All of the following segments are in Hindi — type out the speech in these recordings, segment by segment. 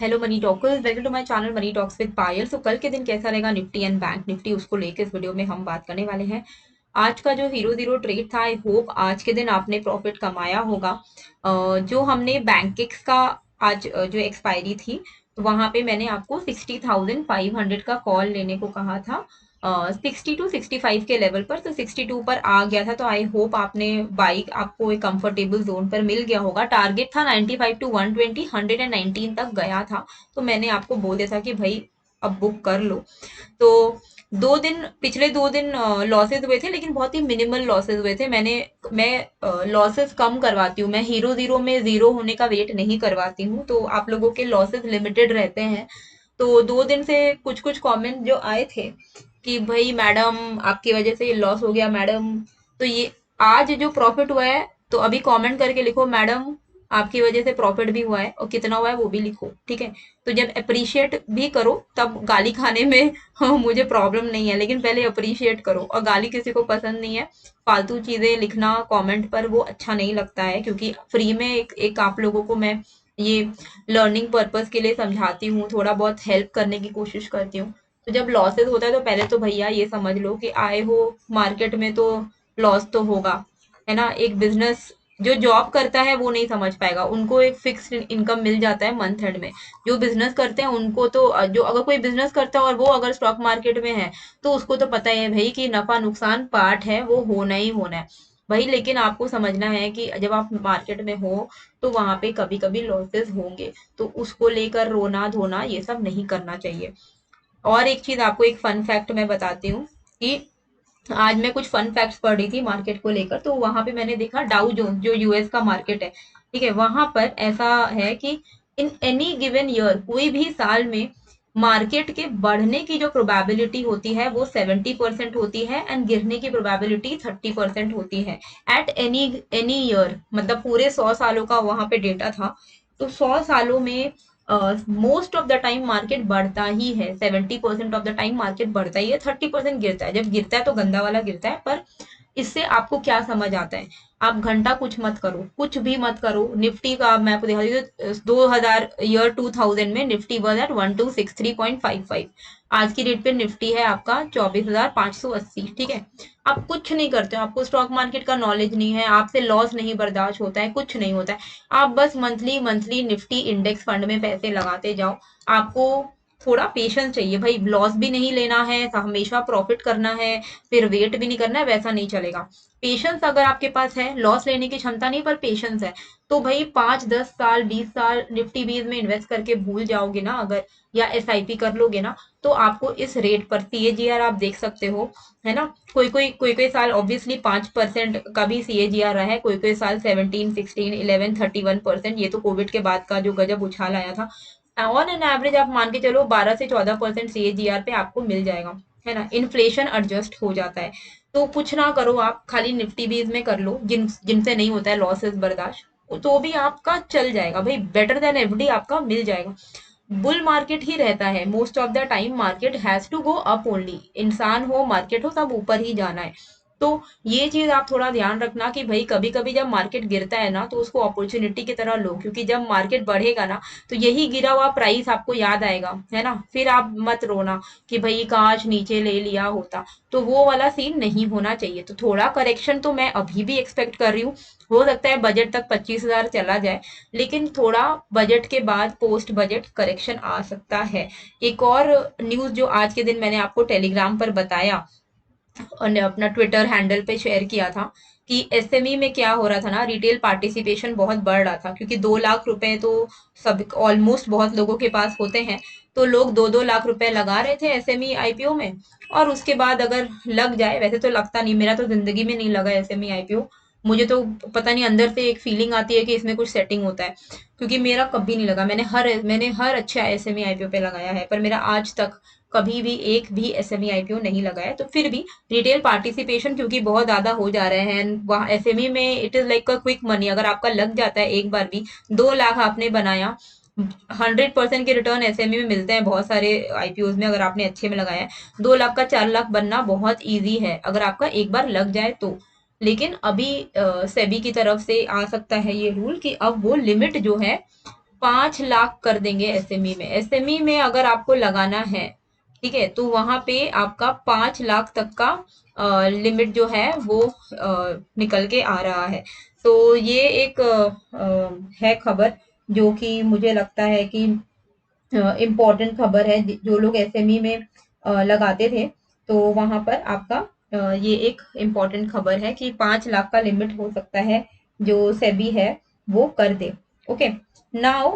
Hello money talkers, welcome to my channel money talks with Payal. तो कल के दिन कैसा रहेगा निफ्टी एंड बैंक निफ्टी, उसको लेके इस वीडियो में हम बात करने वाले हैं। आज का जो हीरो जीरो ट्रेड था, आई होप आज के दिन आपने प्रॉफिट कमाया होगा। जो हमने बैंकेक्स का आज जो एक्सपायरी थी, तो वहां पे मैंने आपको 60,500 का कॉल लेने को कहा था 60 to 65 के लेवल पर। तो 62 पर आ गया था, तो आई होप आपने बाइक आपको एक कंफर्टेबल जोन पर मिल गया होगा। टारगेट था 95 to 120, 119 तक गया था। तो मैंने आपको बोल दिया था कि भाई अब बुक कर लो। तो पिछले 2 दिन लॉसेस हुए थे, लेकिन बहुत ही मिनिमल लॉसेस हुए थे। मैं लॉसेस कम करवाती हूँ, मैं हीरो जीरो में जीरो होने का वेट नहीं करवाती हूँ, तो आप लोगों के लॉसेस लिमिटेड रहते हैं। तो 2 दिन से कुछ कुछ कमेंट जो आए थे कि भाई मैडम आपकी वजह से ये लॉस हो गया मैडम। तो ये आज जो प्रॉफिट हुआ है, तो अभी कमेंट करके लिखो मैडम आपकी वजह से प्रॉफिट भी हुआ है, और कितना हुआ है वो भी लिखो, ठीक है। तो जब अप्रिशिएट भी करो तब गाली खाने में हाँ, मुझे प्रॉब्लम नहीं है, लेकिन पहले अप्रिशिएट करो। और गाली किसी को पसंद नहीं है, फालतू चीजें लिखना कमेंट पर वो अच्छा नहीं लगता है, क्योंकि फ्री में एक आप लोगों को मैं ये लर्निंग पर्पस के लिए समझाती हूँ, थोड़ा बहुत हेल्प करने की कोशिश करती हूँ। तो जब लॉसेस होता है तो पहले तो भैया ये समझ लो कि आए हो मार्केट में तो लॉस तो होगा, है ना। एक बिजनेस जो जॉब करता है वो नहीं समझ पाएगा, उनको एक फिक्स्ड इनकम मिल जाता है मंथ एंड में। जो बिजनेस करते हैं उनको तो जो अगर कोई बिजनेस करता है और वो अगर स्टॉक मार्केट में है, तो उसको तो पता है भाई कि नफा नुकसान पार्ट है, वो होना ही होना है भाई। लेकिन आपको समझना है कि जब आप मार्केट में हो तो वहां पे कभी कभी लॉसेस होंगे, तो उसको लेकर रोना धोना ये सब नहीं करना चाहिए। और एक चीज आपको एक फन फैक्ट मैं बताती हूँ कि आज मैं कुछ फन फैक्ट्स पढ़ रही थी मार्केट को लेकर, तो वहां पे मैंने देखा डाउ जोन्स जो यूएस का मार्केट है, ठीक है, वहां पर ऐसा है कि इन एनी गिवन ईयर कोई भी साल में मार्केट के बढ़ने की जो प्रोबेबिलिटी होती है वो 70% होती है, एंड गिरने की प्रोबेबिलिटी 30% होती है। एट एनी एनी ईयर, मतलब पूरे 100 सालों का वहां पे डेटा था। तो 100 सालों में most of the time market बढ़ता ही है, 70% ऑफ द टाइम मार्केट बढ़ता ही है, 30% गिरता है। जब गिरता है तो गंदा वाला गिरता है, पर इससे आपको क्या समझ आता है। आप घंटा कुछ मत करो, कुछ भी मत करो। निफ्टी का मैं आपको दिखा दी, 2000 ईयर 2000 में निफ्टी वॉज एट 1263.55। आज की डेट पे निफ्टी है आपका 24,580, ठीक है। आप कुछ नहीं करते हो, आपको स्टॉक मार्केट का नॉलेज नहीं है, आपसे लॉस नहीं बर्दाश्त होता है, कुछ नहीं होता है। आप बस monthly monthly Nifty index fund में पैसे लगाते जाओ। आपको थोड़ा पेशेंस चाहिए भाई, लॉस भी नहीं लेना है, हमेशा प्रॉफिट करना है, फिर वेट भी नहीं करना है, वैसा नहीं चलेगा। पेशेंस अगर आपके पास है, लॉस लेने की क्षमता नहीं पर पेशेंस है, तो भाई 5 10 साल 20 साल निफ्टी बीज में इन्वेस्ट करके भूल जाओगे ना अगर, या एसआईपी कर लोगे ना, तो आपको इस रेट पर सीएजीआर आप देख सकते हो, है ना। कोई कोई साल ऑब्वियसली 5% का भी सीएजीआर रहा है, कोई कोई साल 17 16 11 31%। ये तो कोविड के बाद का जो गजब उछाल आया था। ऑन एन एवरेज आप मान के चलो 12 से 14% सीएजीआर पे आपको मिल जाएगा, है ना। इन्फ्लेशन एडजस्ट हो जाता है। तो कुछ ना करो, आप खाली निफ्टी बीज में कर लो, जिनसे नहीं होता है लॉसेस बर्दाश्त, तो भी आपका चल जाएगा भाई, बेटर देन एफडी आपका मिल जाएगा। बुल मार्केट ही रहता है most of the time, market has to go up only, इंसान हो मार्केट हो सब ऊपर ही जाना है। तो ये चीज आप थोड़ा ध्यान रखना कि भाई कभी कभी जब मार्केट गिरता है ना, तो उसको अपॉर्चुनिटी की तरह लो, क्योंकि जब मार्केट बढ़ेगा ना, तो यही गिरा हुआ प्राइस आपको याद आएगा, है ना। फिर आप मत रोना कि भाई काश नीचे ले लिया होता। तो वो वाला सीन नहीं होना चाहिए। तो थोड़ा करेक्शन तो मैं अभी भी एक्सपेक्ट कर रही हूँ, हो सकता है बजट तक 25,000 चला जाए, लेकिन थोड़ा बजट के बाद पोस्ट बजट करेक्शन आ सकता है। एक और न्यूज जो आज के दिन मैंने आपको टेलीग्राम पर बताया और अपना ट्विटर हैंडल पे शेयर किया था, कि एसएमई में क्या हो रहा था ना, रिटेल पार्टिसिपेशन बहुत बढ़ रहा था, क्योंकि 2 लाख रुपए तो सब ऑलमोस्ट बहुत लोगों के पास होते हैं। तो लोग 2 2 लाख रुपए लगा रहे थे एसएमई आईपीओ में, और उसके बाद अगर लग जाए, वैसे तो लगता नहीं, मेरा तो जिंदगी में नहीं लगा एसएमई आईपीओ। मुझे तो पता नहीं, अंदर से एक फीलिंग आती है कि इसमें कुछ सेटिंग होता है, क्योंकि मेरा कभी नहीं लगा। मैंने हर अच्छा एसएमई आईपीओ पे लगाया है, पर मेरा आज तक कभी भी एक भी एसएमई आईपीओ नहीं लगा है। तो फिर भी रिटेल पार्टिसिपेशन क्योंकि बहुत ज्यादा हो जा रहे हैं, वहाँ एसएमई में it is like a quick money. अगर आपका लग जाता है एक बार भी, 2 लाख आपने बनाया, 100% के रिटर्न एसएमई में मिलते हैं बहुत सारे आईपीओ में, अगर आपने अच्छे में लगाया है। 2 लाख का 4 लाख बनना बहुत ईजी है अगर आपका एक बार लग जाए तो। लेकिन अभी सेबी की तरफ से आ सकता है ये रूल कि अब वो लिमिट जो है 5 लाख कर देंगे एसएमई में। एसएमई में अगर आपको लगाना है, ठीक है, तो वहां पे आपका 5 लाख तक का लिमिट जो है वो निकल के आ रहा है। तो ये एक है खबर जो कि मुझे लगता है कि इम्पोर्टेंट खबर है। जो लोग एसएमई में लगाते थे तो वहां पर आपका ये एक इम्पोर्टेंट खबर है कि 5 लाख का लिमिट हो सकता है जो सेबी है वो कर दे। ओके, नाउ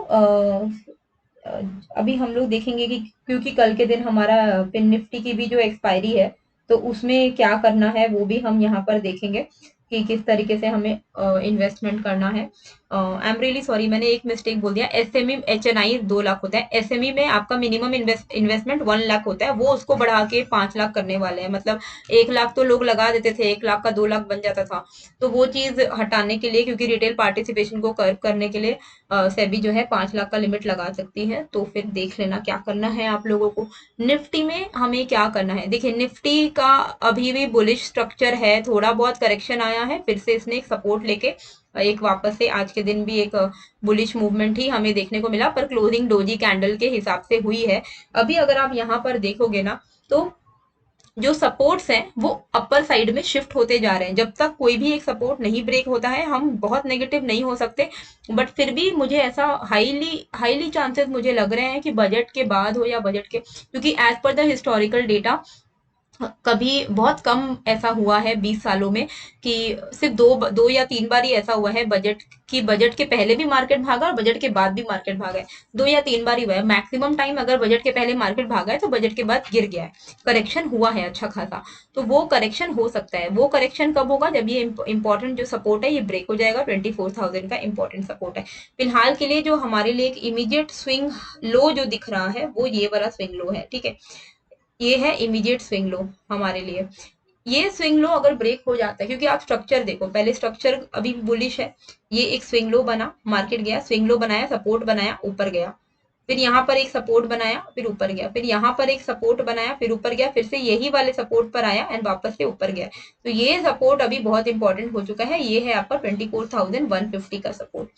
अभी हम लोग देखेंगे कि क्योंकि कल के दिन हमारा पिन निफ्टी की भी जो एक्सपायरी है तो उसमें क्या करना है वो भी हम यहाँ पर देखेंगे कि किस तरीके से हमें इन्वेस्टमेंट करना है। आई एम रियली सॉरी, मैंने एक मिस्टेक बोल दिया। एसएमई एचएनआई 2 लाख होता है, एसएमई में आपका मिनिमम इन्वेस्टमेंट 1 लाख होता है, वो उसको बढ़ा के 5 लाख करने वाले हैं। मतलब 1 लाख तो लोग लगा देते थे, 1 लाख का 2 लाख बन जाता था। तो वो चीज हटाने के लिए, क्योंकि रिटेल पार्टिसिपेशन को कर्व करने के लिए सेबी जो है 5 लाख का लिमिट लगा सकती है। तो फिर देख लेना क्या करना है आप लोगों को। निफ्टी में हमें क्या करना है, देखिए निफ्टी का अभी भी बुलिश स्ट्रक्चर है, थोड़ा बहुत करेक्शन आया है, फिर से इसने एक सपोर्ट लेके एक वापस से आज के दिन भी एक बुलिश मूवमेंट ही हमें देखने को मिला, पर क्लोजिंग डोजी कैंडल के हिसाब से हुई है। अभी अगर आप यहाँ पर देखोगे ना तो जो सपोर्ट्स हैं वो अपर साइड में शिफ्ट होते जा रहे हैं। जब तक कोई भी एक सपोर्ट नहीं ब्रेक होता है हम बहुत नेगेटिव नहीं हो सकते, बट फिर भी मुझे ऐसा हाईली हाईली चांसेस मुझे लग रहे हैं कि बजट के बाद हो या बजट के, क्योंकि as per the historical data कभी बहुत कम ऐसा हुआ है 20 सालों में कि सिर्फ दो या तीन बार ही ऐसा हुआ है बजट के पहले भी मार्केट भागा और बजट के बाद भी मार्केट भागा है। 2 या 3 बार ही हुआ है। मैक्सिमम टाइम अगर बजट के पहले मार्केट भागा है तो बजट के बाद गिर गया है, करेक्शन हुआ है अच्छा खासा। तो वो करेक्शन हो सकता है। वो करेक्शन कब होगा, जब ये इंपॉर्टेंट जो सपोर्ट है ये ब्रेक हो जाएगा। 24,000 का इंपॉर्टेंट सपोर्ट है। फिलहाल के लिए जो हमारे लिए एक इमीडिएट स्विंग लो जो दिख रहा है वो ये वाला स्विंग लो है, ठीक है। ये है इमीडिएट स्विंग लो हमारे लिए। ये स्विंग लो अगर ब्रेक हो जाता है, क्योंकि आप स्ट्रक्चर देखो, पहले स्ट्रक्चर अभी बुलिश है, ये एक स्विंग लो बना, मार्केट गया, स्विंग लो बनाया, सपोर्ट बनाया, ऊपर गया, फिर यहाँ पर एक सपोर्ट बनाया, फिर ऊपर गया, फिर यहाँ पर एक सपोर्ट बनाया, फिर ऊपर गया, फिर से यही वाले सपोर्ट पर आया एंड वापस से ऊपर गया। तो ये सपोर्ट अभी बहुत इंपॉर्टेंट हो चुका है। ये है आपका 24,150 का सपोर्ट।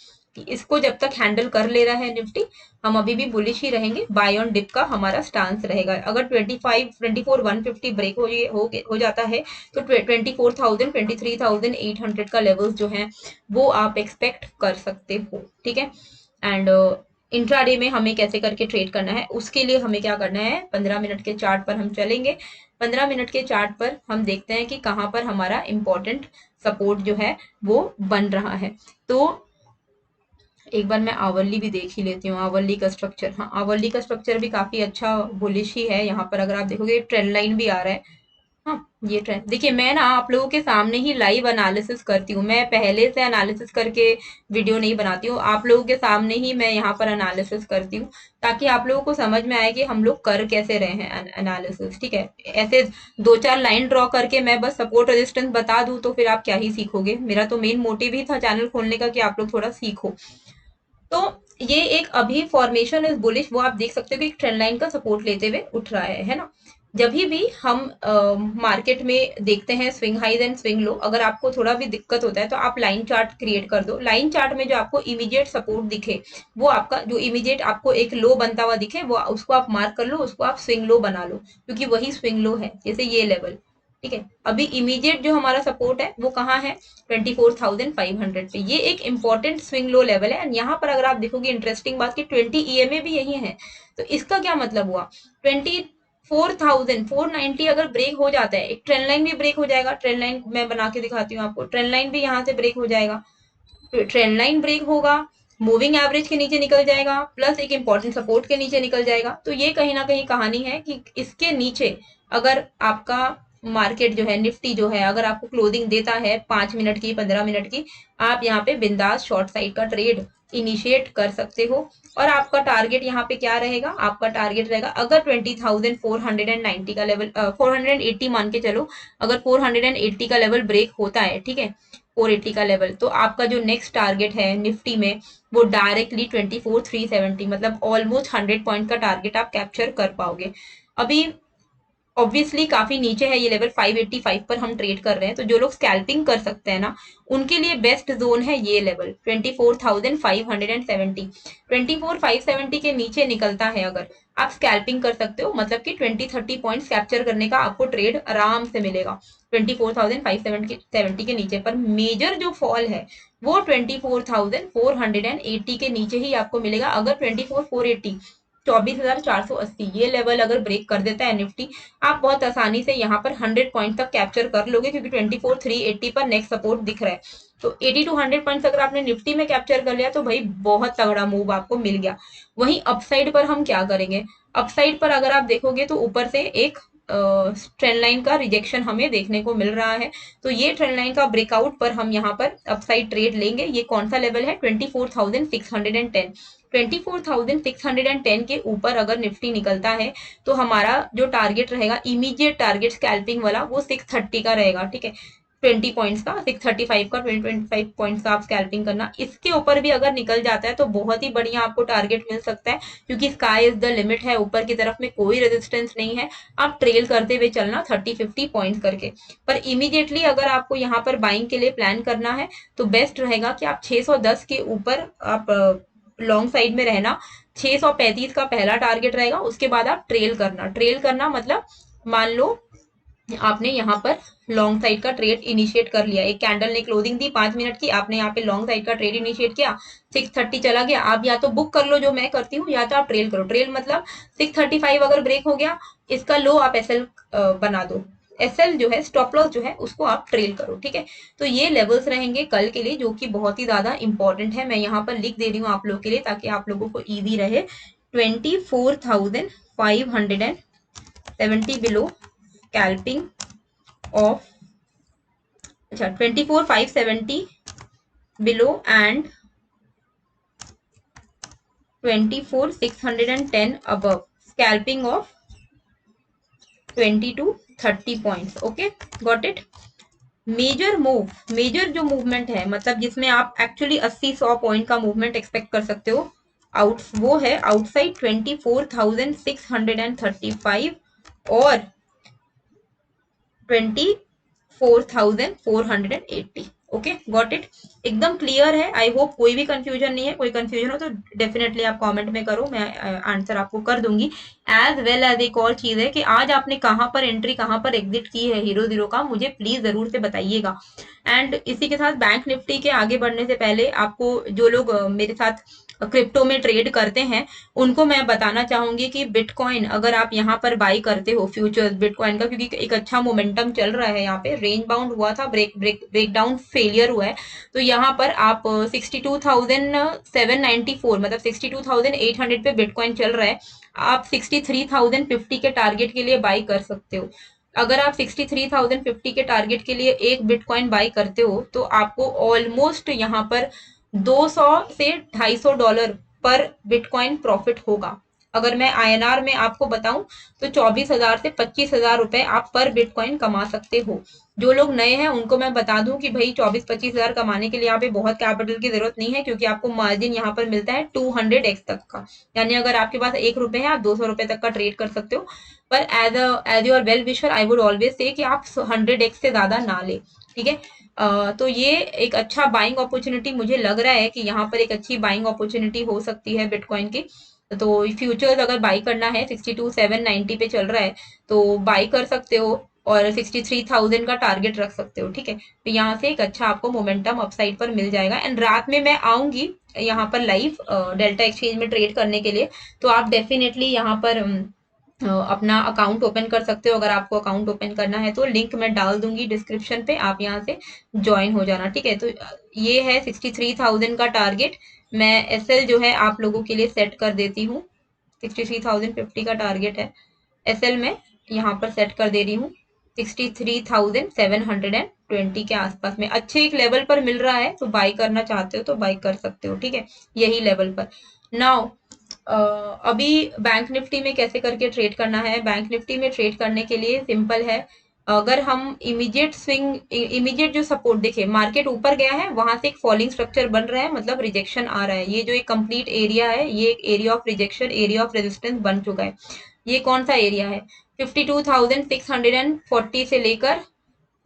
इसको जब तक हैंडल कर ले रहा है निफ्टी, हम अभी भी बुलिश ही रहेंगे। बाय ऑन डिप का हमारा स्टांस रहेगा। अगर 24,150 ब्रेक हो जाता है तो 24,000 23,800 का लेवल्स जो है वो आप एक्सपेक्ट कर सकते हो, ठीक है। एंड इंट्राडे में हमें कैसे करके ट्रेड करना है उसके लिए हमें क्या करना है, 15 मिनट के चार्ट पर हम चलेंगे। 15 मिनट के चार्ट पर हम देखते हैं कि कहाँ पर हमारा इंपॉर्टेंट सपोर्ट जो है वो बन रहा है। तो एक बार मैं आवरली भी देख ही लेती हूँ। आवरली का स्ट्रक्चर, हाँ आवरली का स्ट्रक्चर भी काफी अच्छा बुलिश ही है। यहाँ पर अगर आप देखोगे ट्रेंड लाइन भी आ रहा है। हाँ ये ट्रेंड देखिए, मैं ना आप लोगों के सामने ही लाइव एनालिसिस करती हूँ। मैं पहले से एनालिसिस करके वीडियो नहीं बनाती हूँ, आप लोगों के सामने ही मैं यहाँ पर एनालिसिस करती हूँ, ताकि आप लोगों को समझ में आए कि हम लोग कर कैसे रहे हैं एनालिसिस, ठीक है। ऐसे 2-4 लाइन ड्रॉ करके मैं बस सपोर्ट रेजिस्टेंस बता दूं तो फिर आप क्या ही सीखोगे। मेरा तो मेन मोटिव ही था चैनल खोलने का कि आप लोग थोड़ा सीखो। तो ये एक अभी फॉर्मेशन इज बुलिश, वो आप देख सकते हो कि एक ट्रेंड लाइन का सपोर्ट लेते हुए उठ रहा है ना। जब भी हम मार्केट में देखते हैं swing highs and swing low, अगर आपको थोड़ा भी दिक्कत होता है तो आप लाइन चार्ट क्रिएट कर दो। लाइन चार्ट में जो आपको इमीडिएट सपोर्ट दिखे, वो आपका जो इमीडिएट आपको एक लो बनता हुआ दिखे, वो उसको आप मार्क कर लो, उसको आप स्विंग लो बना लो, क्योंकि वही स्विंग लो है। जैसे ये लेवल, ठीक है। अभी इमीडिएट जो हमारा सपोर्ट है वो कहाँ है, 24,500 पे। ये एक इंपॉर्टेंट स्विंग लो लेवल है। एंड यहाँ पर अगर आप देखोगे इंटरेस्टिंग बात कि 20 ईएमए भी यही है। तो इसका क्या मतलब हुआ, 24,490 अगर ब्रेक हो जाता है, एक ट्रेंड लाइन भी ब्रेक हो जाएगा। ट्रेंड लाइन मैं बना के दिखाती हूँ आपको, ट्रेंड लाइन भी यहाँ से ब्रेक हो जाएगा। ट्रेंड लाइन ब्रेक होगा, मूविंग एवरेज के नीचे निकल जाएगा, प्लस एक इंपॉर्टेंट सपोर्ट के नीचे निकल जाएगा। तो ये कहीं ना कहीं कहानी है कि इसके नीचे अगर आपका मार्केट जो है, निफ्टी जो है, अगर आपको क्लोजिंग देता है 5 मिनट की, 15 मिनट की, आप यहाँ पे बिंदास शॉर्ट साइड का ट्रेड इनिशिएट कर सकते हो। और आपका टारगेट यहाँ पे क्या रहेगा, आपका टारगेट रहेगा अगर 20,490 का लेवल 480 मान के चलो, अगर 480 का लेवल ब्रेक होता है, ठीक है, 480 का लेवल, तो आपका जो नेक्स्ट टारगेट है निफ्टी में वो डायरेक्टली 24,370, मतलब ऑलमोस्ट 100 पॉइंट का टारगेट आप कैप्चर कर पाओगे। अभी ऑब्वियसली काफी नीचे है ये लेवल, 585 पर हम ट्रेड कर रहे हैं, तो जो लोग स्कैल्पिंग कर सकते हैं ना उनके लिए बेस्ट जोन है ये लेवल 24,570। 24,570 के नीचे निकलता है अगर आप स्कैल्पिंग कर सकते हो, मतलब कि 20-30 पॉइंट्स कैप्चर करने का आपको ट्रेड आराम से मिलेगा 24,570 के नीचे। पर मेजर जो फॉल है वो 24,480 के नीचे ही आपको मिलेगा। अगर 24,480, 24,480 ये लेवल अगर ब्रेक कर देता है निफ्टी, आप बहुत आसानी से यहाँ पर 100 पॉइंट तक कैप्चर कर लोगे, क्योंकि 24,380 पर नेक्स्ट सपोर्ट दिख रहा है। तो 80 टू 100 पॉइंट्स अगर आपने निफ्टी में कैप्चर कर लिया तो भाई बहुत तगड़ा मूव आपको मिल गया। वहीं अपसाइड पर हम क्या करेंगे, अपसाइड पर अगर आप देखोगे तो ऊपर से एक ट्रेंड लाइन का रिजेक्शन हमें देखने को मिल रहा है। तो ये ट्रेंड लाइन का ब्रेकआउट पर हम यहाँ पर अपसाइड ट्रेड लेंगे। ये कौन सा लेवल है, 24,610। 24,610 के ऊपर अगर निफ्टी निकलता है तो हमारा जो टारगेट रहेगा, इमीडिएट टारगेट स्कैल्पिंग वाला, वो 630 का रहेगा। ठीक है, 20 पॉइंट्स का, 635 का 20-25 पॉइंट्स का आप स्कैल्पिंग करना। इसके ऊपर भी अगर निकल जाता है तो बहुत ही बढ़िया आपको टारगेट मिल सकता है, क्योंकि स्काई इज द लिमिट है, ऊपर की तरफ में कोई रेजिस्टेंस नहीं है। आप ट्रेल करते हुए चलना 30-50 पॉइंट्स करके। पर इमीडिएटली अगर आपको यहाँ पर बाइंग के लिए प्लान करना है तो बेस्ट रहेगा कि आप 610 के ऊपर आप लॉन्ग साइड में रहना। 635 का पहला टारगेट रहेगा, उसके बाद आप ट्रेल करना। ट्रेल करना मतलब मान लो आपने यहाँ पर लॉन्ग साइड का ट्रेड इनिशिएट कर लिया, एक कैंडल ने क्लोजिंग दी 5 मिनट की, आपने यहाँ पे लॉन्ग साइड का ट्रेड इनिशिएट किया, 630 चला गया, आप या तो बुक कर लो जो मैं करती हूँ, या तो आप ट्रेल करो। ट्रेल मतलब 635 अगर ब्रेक हो गया, इसका लो आप एसएल बना दो, एसएल जो है स्टॉप लॉस जो है उसको आप ट्रेल करो। ठीक है, तो ये लेवल्स रहेंगे कल के लिए, जो कि बहुत ही ज्यादा इंपॉर्टेंट है। मैं यहाँ पर लिख दे रही हूँ आप लोग के लिए ताकि आप लोगों को ईजी रहे। 24,570 बिलो स्कैल्पिंग of, अच्छा 24,570 below and 24,610 above, scalping of 20 to 30 points. okay, got it. Major move, major जो मूवमेंट है, मतलब जिसमें आप एक्चुअली 80-100 पॉइंट का मूवमेंट एक्सपेक्ट कर सकते हो, आउट वो है आउटसाइड 24,635 और 24,480। ओके, गॉट इट, एकदम क्लियर है। आई होप कोई भी कंफ्यूजन नहीं है। कोई कंफ्यूजन हो तो डेफिनेटली आप कमेंट में करो, मैं आंसर आपको कर दूंगी। एज वेल एज एक और चीज है कि आज आपने कहाँ पर एंट्री, कहाँ पर एग्जिट की है हीरो जीरो का, मुझे प्लीज जरूर से बताइएगा। एंड इसी के साथ बैंक निफ्टी के आगे बढ़ने से पहले आपको, जो लोग मेरे साथ क्रिप्टो में ट्रेड करते हैं, उनको मैं बताना चाहूंगी कि बिटकॉइन अगर आप यहाँ पर बाई करते हो फ्यूचर्स बिटकॉइन का, क्योंकि एक अच्छा मोमेंटम चल रहा है, यहाँ पे रेंज बाउंड हुआ था, ब्रेकडाउन फेलियर हुआ है, तो यहाँ पर आप 62,794 मतलब 62,800 पे बिटकॉइन चल रहा है, आप 63,050 के टारगेट के लिए बाई कर सकते हो। अगर आप 63,050 के टारगेट के लिए एक बिटकॉइन बाई करते हो तो आपको ऑलमोस्ट यहाँ पर 200 से $250 पर बिटकॉइन प्रॉफिट होगा। अगर मैं आईएनआर में आपको बताऊं तो 24,000 से 25,000 रुपए आप पर बिटकॉइन कमा सकते हो। जो लोग नए हैं उनको मैं बता दूं कि भाई 24-25,000 कमाने के लिए यहाँ पे बहुत कैपिटल की जरूरत नहीं है, क्योंकि आपको मार्जिन यहाँ पर मिलता है 200x तक का, यानी अगर आपके पास 1 रुपए है आप 200 रुपए तक का ट्रेड कर सकते हो। पर as your well wisher I would always say कि आप 100x से ज्यादा ना ले। ठीक है, तो ये एक अच्छा बाइंग अपॉर्चुनिटी मुझे लग रहा है कि यहाँ पर एक अच्छी बाइंग अपॉर्चुनिटी हो सकती है बिटकॉइन की। तो फ्यूचर्स अगर बाई करना है, 62,790 पे चल रहा है तो बाई कर सकते हो और 63,000 का टारगेट रख सकते हो। ठीक है, तो यहाँ से एक अच्छा आपको मोमेंटम अपसाइड पर मिल जाएगा। एंड रात में मैं आऊंगी यहाँ पर लाइव डेल्टा एक्सचेंज में ट्रेड करने के लिए, तो आप डेफिनेटली यहाँ पर अपना अकाउंट ओपन कर सकते हो। अगर आपको अकाउंट ओपन करना है तो लिंक मैं डाल दूंगी डिस्क्रिप्शन पे, आप यहाँ से ज्वाइन हो जाना। ठीक है, तो ये है 63,000 का टारगेट। मैं एसएल जो है आप लोगों के लिए सेट कर देती हूँ, 63,050 का टारगेट है, एसएल में यहाँ पर सेट कर दे रही हूँ 63,720 के आसपास में। अच्छे एक लेवल पर मिल रहा है, तो बाई करना चाहते हो तो बाई कर सकते हो। ठीक है, यही लेवल पर। नाउ अभी बैंक निफ्टी में कैसे करके ट्रेड करना है। बैंक निफ्टी में ट्रेड करने के लिए सिंपल है, अगर हम इमीडिएट स्विंग, इमीडिएट जो सपोर्ट देखे, मार्केट ऊपर गया है वहां से एक फॉलिंग स्ट्रक्चर बन रहा है, मतलब रिजेक्शन आ रहा है, ये जो एक कंप्लीट एरिया है ये एक area of rejection, area of resistance बन चुका है। ये कौन सा एरिया है, 52,640 से लेकर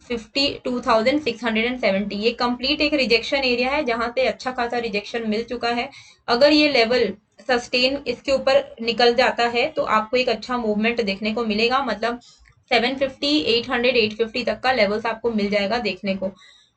52,670, ये कंप्लीट एक रिजेक्शन एरिया है जहां से अच्छा खासा रिजेक्शन मिल चुका है। अगर ये लेवल सस्टेन इसके ऊपर निकल जाता है तो आपको एक अच्छा मूवमेंट देखने को मिलेगा, मतलब 750, 800, 850 तक का लेवल्स आपको मिल जाएगा देखने को।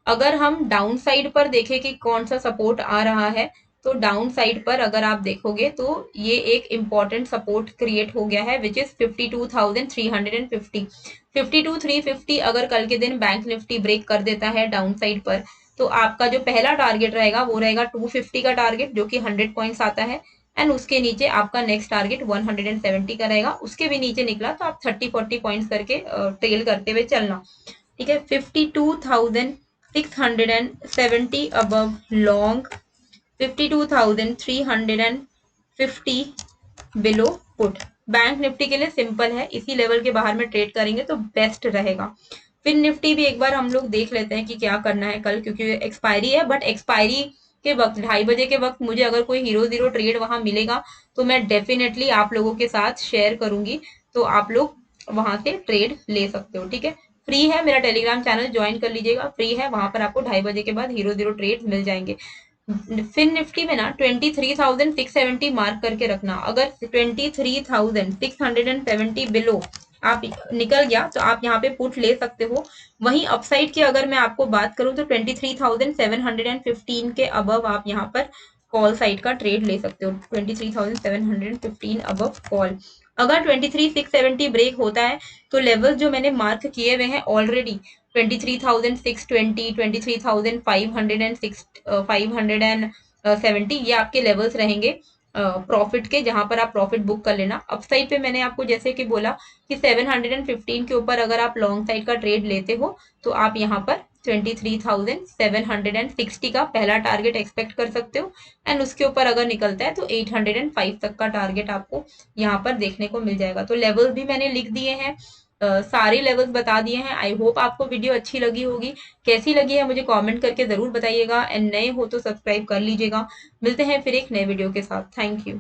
अगर हम डाउन साइड पर देखें कि कौन सा सपोर्ट आ रहा है, तो डाउन साइड पर अगर आप देखोगे तो ये एक इम्पॉर्टेंट सपोर्ट क्रिएट हो गया है विच इज 52,350। 52,350 अगर कल के दिन बैंक निफ्टी ब्रेक कर देता है डाउन साइड पर, तो आपका जो पहला टारगेट रहेगा वो रहेगा 250 का टारगेट, जो कि 100 पॉइंट्स आता है। एंड उसके नीचे आपका नेक्स्ट टारगेट 170 का रहेगा। उसके भी नीचे निकला तो आप 30-40 पॉइंट्स करके ट्रेल करते हुए चलना। ठीक है, 52,670 above long, 52,350 below put. Bank Nifty के लिए सिंपल है, इसी लेवल के बाहर में ट्रेड करेंगे तो बेस्ट रहेगा। फिर निफ्टी भी एक बार हम लोग देख लेते हैं कि क्या करना है कल, क्योंकि एक्सपायरी है, बट एक्सपायरी के वक्त 2:30 बजे के वक्त मुझे अगर कोई हीरो जीरो ट्रेड वहां मिलेगा तो मैं डेफिनेटली आप लोगों के साथ शेयर करूंगी, तो आप लोग वहां से ट्रेड ले सकते हो। ठीक है, फ्री है, मेरा टेलीग्राम चैनल ज्वाइन कर लीजिएगा, फ्री है, वहां पर आपको 2:30 बजे के बाद हीरो जीरो ट्रेड मिल जाएंगे। फिन निफ्टी में ना 23,670 मार्क करके रखना। अगर 23,670 बिलो आप निकल गया तो आप यहाँ पे पुट ले सकते हो। वहीं अपसाइड की अगर मैं आपको बात करूं तो 23,715 के अबव आप यहाँ पर कॉल साइड का ट्रेड ले सकते हो। 23,715 अबव कॉल। अगर 23,670 ब्रेक होता है तो लेवल जो मैंने मार्क किए हुए हैं ऑलरेडी 23,620, 23,570, ये आपके लेवल्स रहेंगे प्रॉफिट के, जहां पर आप प्रॉफिट बुक कर लेना। अपसाइड पे मैंने आपको जैसे कि बोला कि 715 के ऊपर अगर आप लॉन्ग साइड का ट्रेड लेते हो तो आप यहाँ पर 23,760 का पहला टारगेट एक्सपेक्ट कर सकते हो। एंड उसके ऊपर अगर निकलता है तो 805 तक का टारगेट आपको यहाँ पर देखने को मिल जाएगा। तो लेवल भी मैंने लिख दिए हैं, सारे लेवल्स बता दिए हैं। आई होप आपको वीडियो अच्छी लगी होगी। कैसी लगी है मुझे कमेंट करके जरूर बताइएगा, एंड नए हो तो सब्सक्राइब कर लीजिएगा। मिलते हैं फिर एक नए वीडियो के साथ। Thank you.